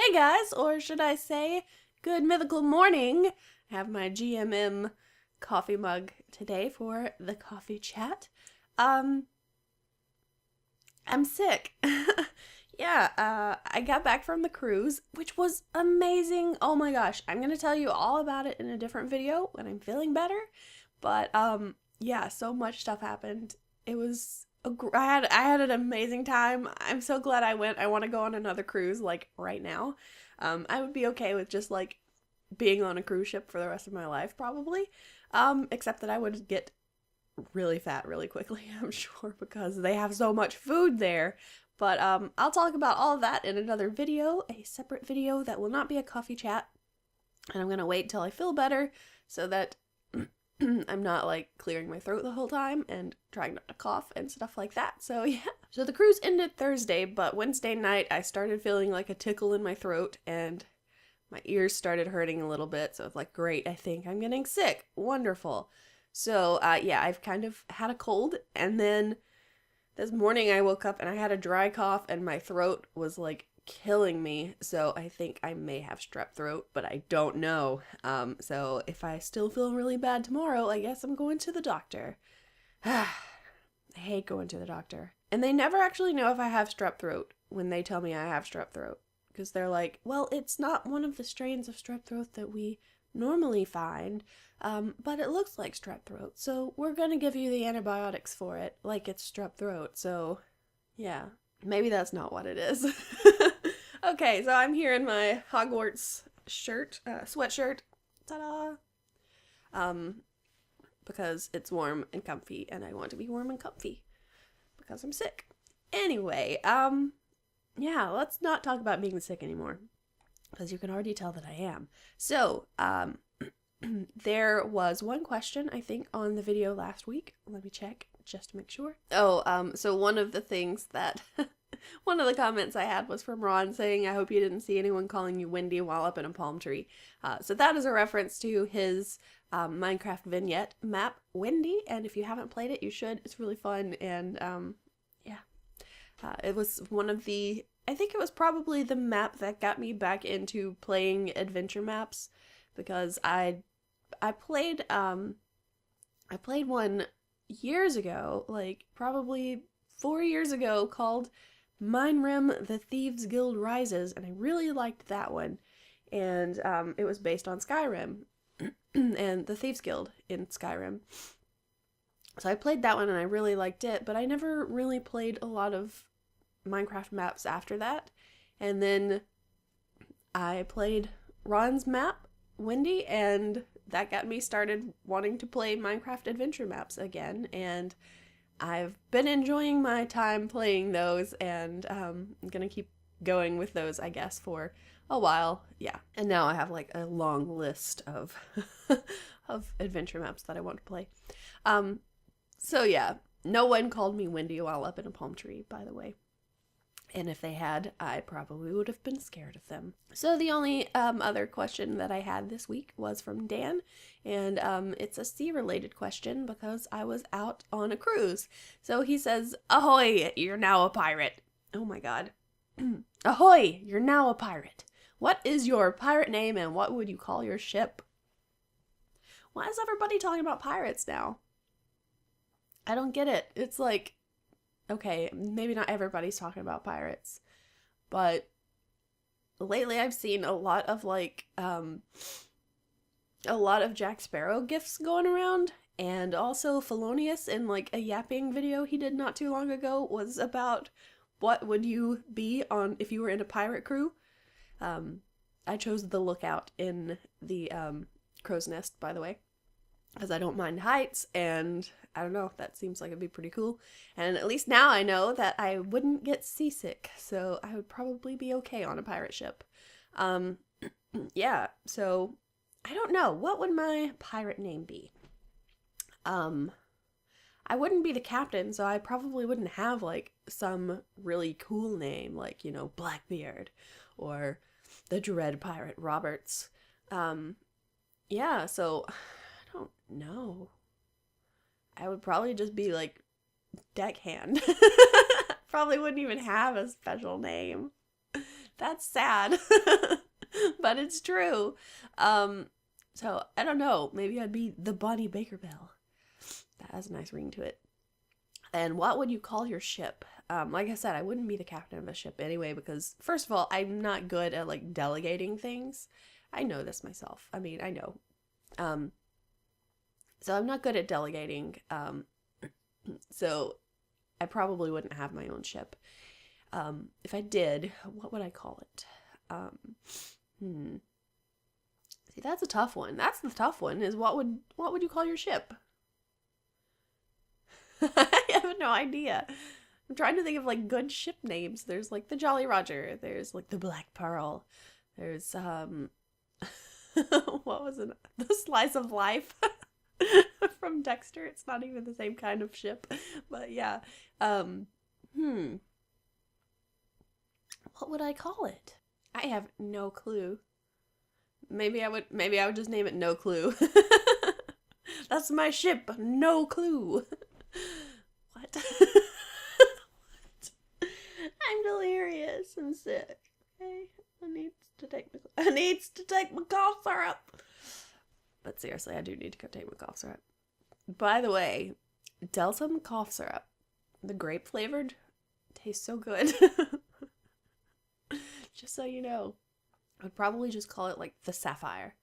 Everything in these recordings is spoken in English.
Hey guys, or should I say, good mythical morning. I have my GMM coffee mug today for the coffee chat. I'm sick. I got back from the cruise, which was amazing. Oh my gosh, I'm gonna tell you all about it in a different video when I'm feeling better. But yeah, so much stuff happened. It was I had an amazing time. I'm so glad I went. I want to go on another cruise like right now. I would be okay with just like being on a cruise ship for the rest of my life probably. Except that I would get really fat really quickly, I'm sure, because they have so much food there. But I'll talk about all of that in another video, a separate video that will not be a coffee chat. And I'm gonna wait until I feel better so that I'm not like clearing my throat the whole time and trying not to cough and stuff like that. So yeah. So the cruise ended Thursday, but Wednesday night I started feeling like a tickle in my throat and my ears started hurting a little bit. So it's like, great, I think I'm getting sick. Wonderful. So yeah, I've kind of had a cold, and then this morning I woke up and I had a dry cough and my throat was like killing me. So I think I may have strep throat, but I don't know. So if I still feel really bad tomorrow, I guess I'm going to the doctor. I hate going to the doctor. And they never actually know if I have strep throat when they tell me I have strep throat. Because they're like, well, it's not one of the strains of strep throat that we normally find, but it looks like strep throat, so we're gonna give you the antibiotics for it, like it's strep throat. So, yeah, maybe that's not what it is. Okay, so I'm here in my Hogwarts shirt, sweatshirt, ta-da! Because it's warm and comfy, and I want to be warm and comfy because I'm sick. Anyway, yeah, let's not talk about being sick anymore, because you can already tell that I am. So, there was one question, I think, on the video last week. Let me check just to make sure. Oh, so one of the things that, one of the comments I had was from Ron saying, I hope you didn't see anyone calling you Wendy while up in a palm tree. So that is a reference to his Minecraft vignette map, Wendy, and if you haven't played it, you should. It's really fun, and yeah. It was one of the, I think it was probably the map that got me back into playing adventure maps, because I played one years ago, like probably 4 years ago, called Mine Rim: The Thieves Guild Rises, and I really liked that one. And it was based on Skyrim and the Thieves Guild in Skyrim. So I played that one and I really liked it, but I never really played a lot of Minecraft maps after that. And then I played Ron's map, Wendy, and that got me started wanting to play Minecraft adventure maps again, and I've been enjoying my time playing those, and I'm gonna keep going with those, I guess, for a while. Yeah. And now I have like a long list of of adventure maps that I want to play. So yeah, no one called me Wendy while up in a palm tree, by the way. And if they had, I probably would have been scared of them. So the only other question that I had this week was from Dan, and it's a sea-related question because I was out on a cruise. So he says, "Ahoy, you're now a pirate." Oh my god. Ahoy, you're now a pirate. What is your pirate name and what would you call your ship? Why is everybody talking about pirates now? I don't get it. It's like, okay, maybe not everybody's talking about pirates, but lately I've seen a lot of like, a lot of Jack Sparrow gifs going around, and also Felonious in like a yapping video he did not too long ago was about what would you be on if you were in a pirate crew. I chose the Lookout in the Crow's Nest, by the way, because I don't mind heights, and I don't know, that seems like it'd be pretty cool. And at least now I know that I wouldn't get seasick, so I would probably be okay on a pirate ship. Yeah, so I don't know, what would my pirate name be? I wouldn't be the captain, so I probably wouldn't have like some really cool name, like, you know, Blackbeard or the Dread Pirate Roberts. Yeah, so I don't know. I would probably just be like Deckhand. Probably wouldn't even have a special name. That's sad. But it's true. So I don't know. Maybe I'd be the Bonnie Baker Bell. That has a nice ring to it. And what would you call your ship? Like I said, I wouldn't be the captain of a ship anyway, because first of all, I'm not good at like delegating things. I know this myself. I mean, I know. So I'm not good at delegating. So I probably wouldn't have my own ship. If I did, what would I call it? See, that's a tough one. That's the tough one, is what would you call your ship? I have no idea. I'm trying to think of like good ship names. There's like the Jolly Roger. There's like the Black Pearl. There's what was it? The Slice of Life from Dexter. It's not even the same kind of ship, but yeah. What would I call it? I have no clue. Maybe I would just name it No Clue. That's my ship, No Clue. What? What? I'm delirious. I'm sick. Okay, I need to take my cough syrup. But seriously, I do need to go take my cough syrup. By the way, Delta cough syrup, the grape flavored, tastes so good. Just so you know, I would probably just call it like the Sapphire.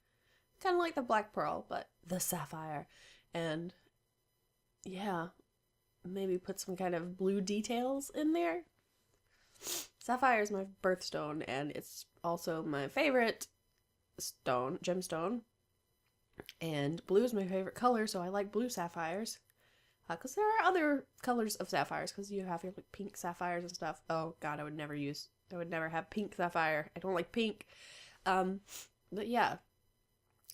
Kind of like the Black Pearl, but the Sapphire. And yeah, maybe put some kind of blue details in there. Sapphire is my birthstone, and it's also my favorite gemstone. And blue is my favorite color, so I like blue sapphires. Because there are other colors of sapphires, because you have your like pink sapphires and stuff. Oh god, I would never have pink sapphire. I don't like pink. But yeah,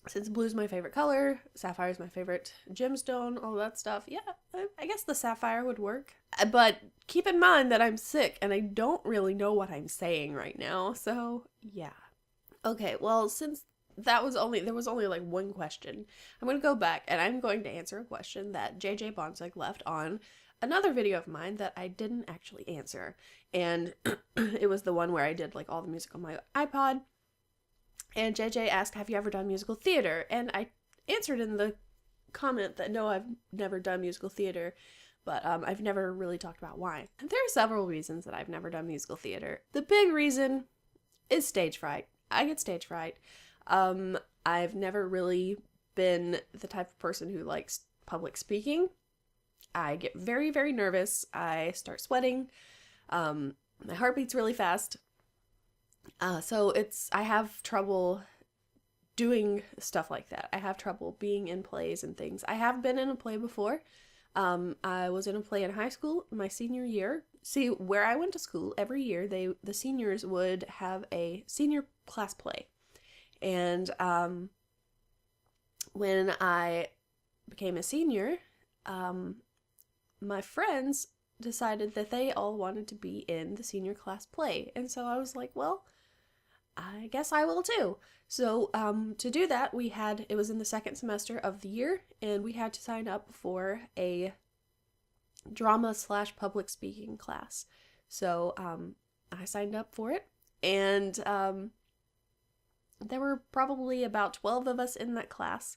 since blue is my favorite color, sapphire is my favorite gemstone, all that stuff, yeah, I guess the sapphire would work. But keep in mind that I'm sick and I don't really know what I'm saying right now, so yeah. Okay, well, since there was only like one question, I'm going to go back and I'm going to answer a question that JJ Bonsig left on another video of mine that I didn't actually answer. And it was the one where I did like all the music on my iPod. And JJ asked, have you ever done musical theater? And I answered in the comment that no, I've never done musical theater, but I've never really talked about why. And there are several reasons that I've never done musical theater. The big reason is stage fright. I get stage fright. I've never really been the type of person who likes public speaking. I get very, very nervous. I start sweating. My heart beats really fast. So I have trouble doing stuff like that. I have trouble being in plays and things. I have been in a play before. I was in a play in high school my senior year. See, where I went to school, every year the seniors would have a senior class play. And when I became a senior, my friends decided that they all wanted to be in the senior class play. And so I was like, well, I guess I will too. So to do that, it was in the second semester of the year, and we had to sign up for a drama/public speaking class. So I signed up for it, and there were probably about 12 of us in that class,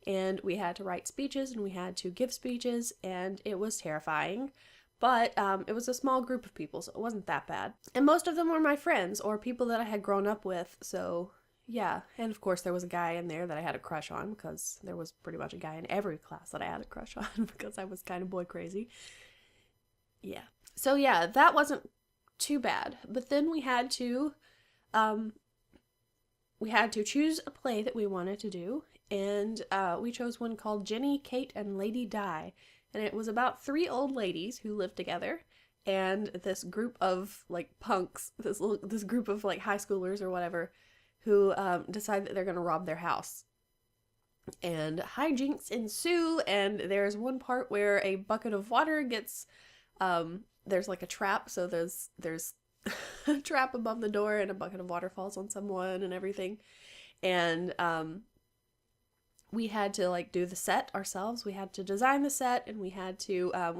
and we had to write speeches and we had to give speeches, and it was terrifying. But it was a small group of people, so it wasn't that bad. And most of them were my friends or people that I had grown up with, so yeah. And of course there was a guy in there that I had a crush on, because there was pretty much a guy in every class that I had a crush on because I was kind of boy crazy. Yeah. So yeah, that wasn't too bad. But then we had to choose a play that we wanted to do, and we chose one called Jenny, Kate, and Lady Di. And it was about 3 old ladies who lived together, and this group of like punks, this group of like high schoolers or whatever, who decide that they're going to rob their house. And hijinks ensue, and there's one part where a bucket of water gets, there's like a trap, so there's a trap above the door, and a bucket of water falls on someone and everything. And we had to like do the set ourselves. We had to design the set, and we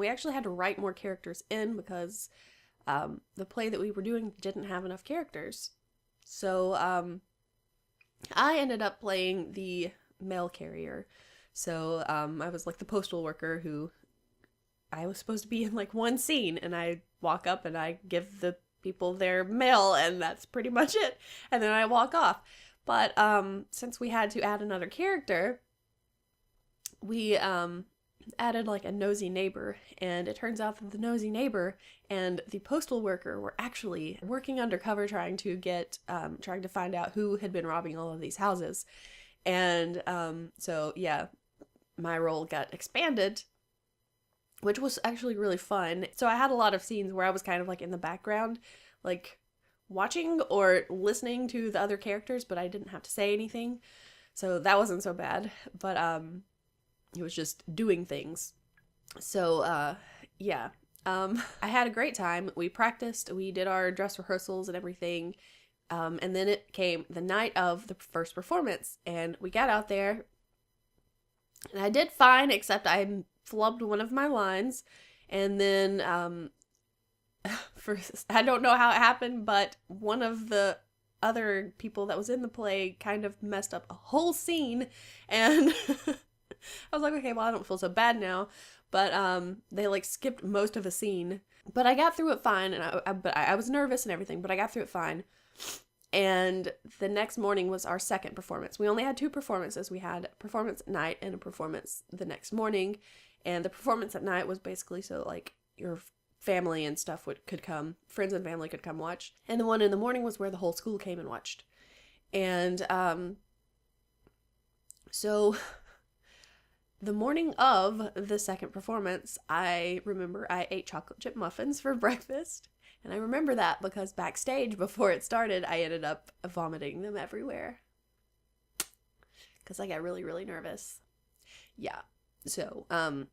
actually had to write more characters in, because the play that we were doing didn't have enough characters. So I ended up playing the mail carrier. So I was like the postal worker who I was supposed to be in like one scene, and I walk up and I give the people their mail, and that's pretty much it. And then I walk off. But since we had to add another character, we added like a nosy neighbor, and it turns out that the nosy neighbor and the postal worker were actually working undercover trying to find out who had been robbing all of these houses. And so yeah, my role got expanded, which was actually really fun. So I had a lot of scenes where I was kind of like in the background, like watching or listening to the other characters, but I didn't have to say anything. So that wasn't so bad. But it was just doing things. So yeah. I had a great time. We practiced, we did our dress rehearsals and everything. And then it came the night of the first performance, and we got out there, and I did fine, except I flubbed one of my lines, and then I don't know how it happened, but one of the other people that was in the play kind of messed up a whole scene, and I was like, okay, well, I don't feel so bad now, but they like skipped most of a scene, but I got through it fine, and I was nervous and everything, but I got through it fine. And the next morning was our second performance. We only had 2 performances. We had a performance at night and a performance the next morning. And the performance at night was basically so like your family and stuff could come, friends and family could come watch. And the one in the morning was where the whole school came and watched. And so the morning of the second performance, I remember I ate chocolate chip muffins for breakfast. And I remember that because backstage, before it started, I ended up vomiting them everywhere. Because I got really, really nervous. Yeah. So, so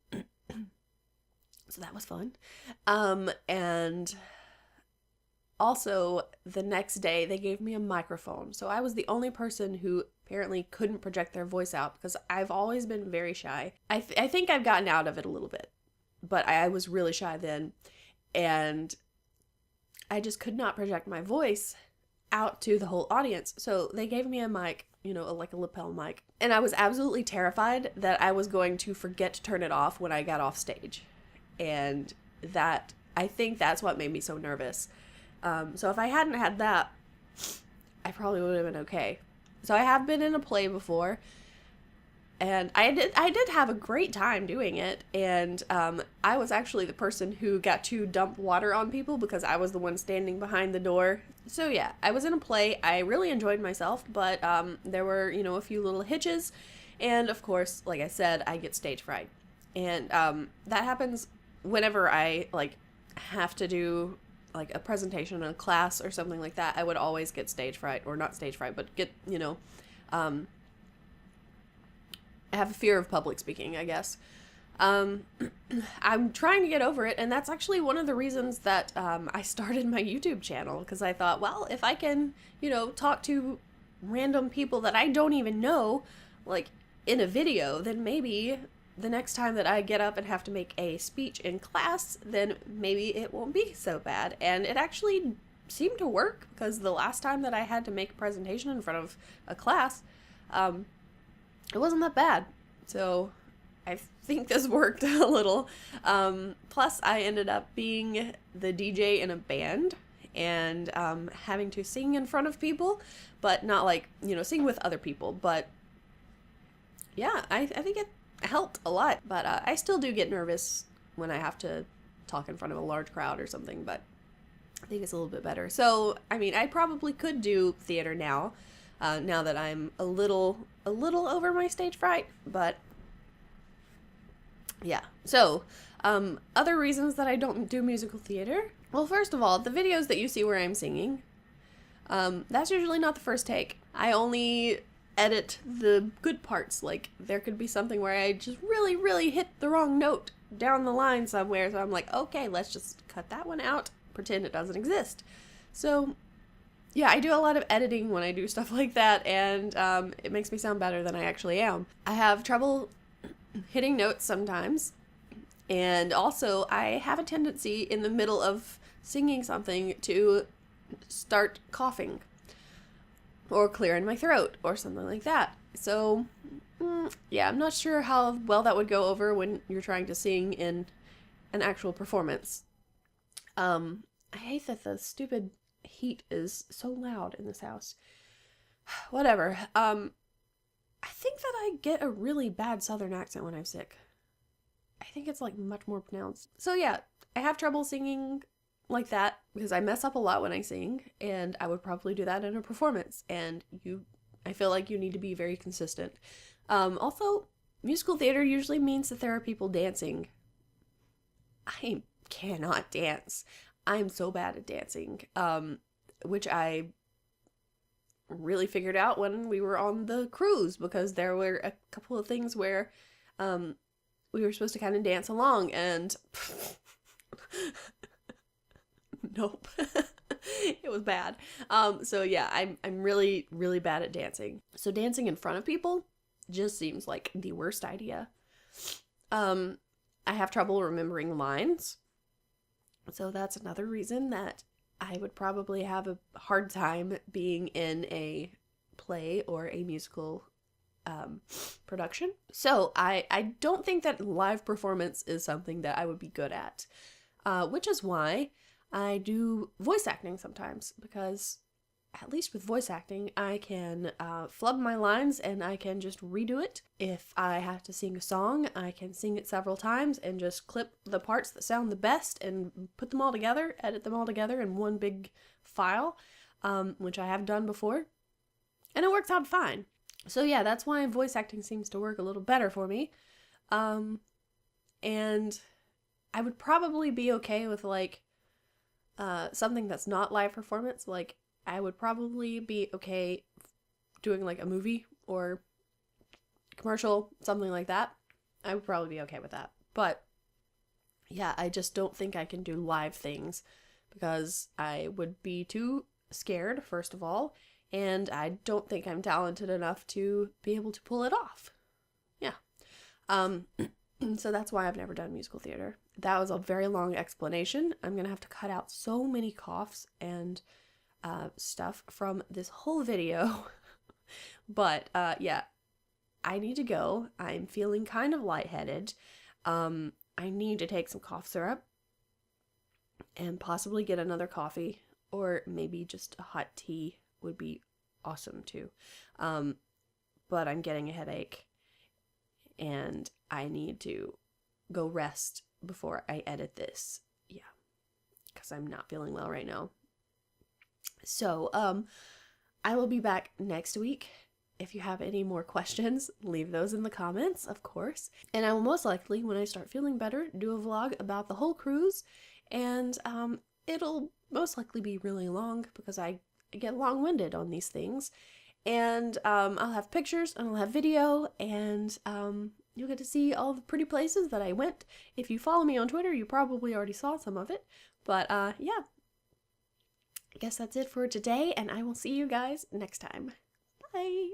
that was fun. And also, the next day, they gave me a microphone. So I was the only person who apparently couldn't project their voice out, because I've always been very shy. I think I've gotten out of it a little bit, but I was really shy then. And I just could not project my voice out to the whole audience. So they gave me a mic, like a lapel mic. And I was absolutely terrified that I was going to forget to turn it off when I got off stage. And I think that's what made me so nervous. So if I hadn't had that, I probably would have been okay. So I have been in a play before, and I did have a great time doing it, and I was actually the person who got to dump water on people because I was the one standing behind the door. So yeah, I was in a play. I really enjoyed myself, but there were, a few little hitches, and of course, like I said, I get stage fright. And that happens whenever I, have to do, a presentation in a class or something like that. I would always get stage fright, or not stage fright, but get, I have a fear of public speaking, I guess. I'm trying to get over it, and that's actually one of the reasons that I started my YouTube channel, because I thought, well, if I can, talk to random people that I don't even know, in a video, then maybe the next time that I get up and have to make a speech in class, then maybe it won't be so bad. And it actually seemed to work, because the last time that I had to make a presentation in front of a class, it wasn't that bad. So I think this worked a little. Plus, I ended up being the DJ in a band, and having to sing in front of people, but not sing with other people. But yeah, I think it helped a lot. But I still do get nervous when I have to talk in front of a large crowd or something, but I think it's a little bit better. So, I probably could do theater now. Now that I'm a little over my stage fright, but yeah. So, other reasons that I don't do musical theater. Well, first of all, the videos that you see where I'm singing, that's usually not the first take. I only edit the good parts. There could be something where I just really, really hit the wrong note down the line somewhere, so I'm like, okay, let's just cut that one out, pretend it doesn't exist. So yeah, I do a lot of editing when I do stuff like that, and it makes me sound better than I actually am. I have trouble hitting notes sometimes, and also I have a tendency in the middle of singing something to start coughing. or clearing my throat or something like that. So, yeah, I'm not sure how well that would go over when you're trying to sing in an actual performance. I hate that the stupid heat is so loud in this house. Whatever. I think that I get a really bad southern accent when I'm sick. I think it's like much more pronounced. So yeah, I have trouble singing like that because I mess up a lot when I sing, and I would probably do that in a performance. And I feel like you need to be very consistent. Also, musical theater usually means that there are people dancing. I cannot dance. I'm so bad at dancing, which I really figured out when we were on the cruise, because there were a couple of things where we were supposed to kind of dance along, and nope. It was bad. So yeah, I'm really, really bad at dancing. So dancing in front of people just seems like the worst idea. I have trouble remembering lines. So that's another reason that I would probably have a hard time being in a play or a musical production. So I don't think that live performance is something that I would be good at, which is why I do voice acting sometimes, because at least with voice acting, I can flub my lines and I can just redo it. If I have to sing a song, I can sing it several times and just clip the parts that sound the best and put them all together, edit them all together in one big file, which I have done before. And it works out fine. So yeah, that's why voice acting seems to work a little better for me. And I would probably be okay with like something that's not live performance. Like, I would probably be okay doing like a movie or commercial, something like that. I would probably be okay with that. But yeah, I just don't think I can do live things because I would be too scared, first of all, and I don't think I'm talented enough to be able to pull it off. Yeah. So that's why I've never done musical theater. That was a very long explanation. I'm gonna have to cut out so many coughs and stuff from this whole video. But yeah, I need to go. I'm feeling kind of lightheaded. I need to take some cough syrup and possibly get another coffee, or maybe just a hot tea would be awesome too. But I'm getting a headache and I need to go rest before I edit this. Yeah, because I'm not feeling well right now. So, I will be back next week. If you have any more questions, leave those in the comments, of course. And I will most likely, when I start feeling better, do a vlog about the whole cruise. And it'll most likely be really long because I get long-winded on these things. And I'll have pictures and I'll have video, and you'll get to see all the pretty places that I went. If you follow me on Twitter, you probably already saw some of it. But yeah. I guess that's it for today, and I will see you guys next time. Bye!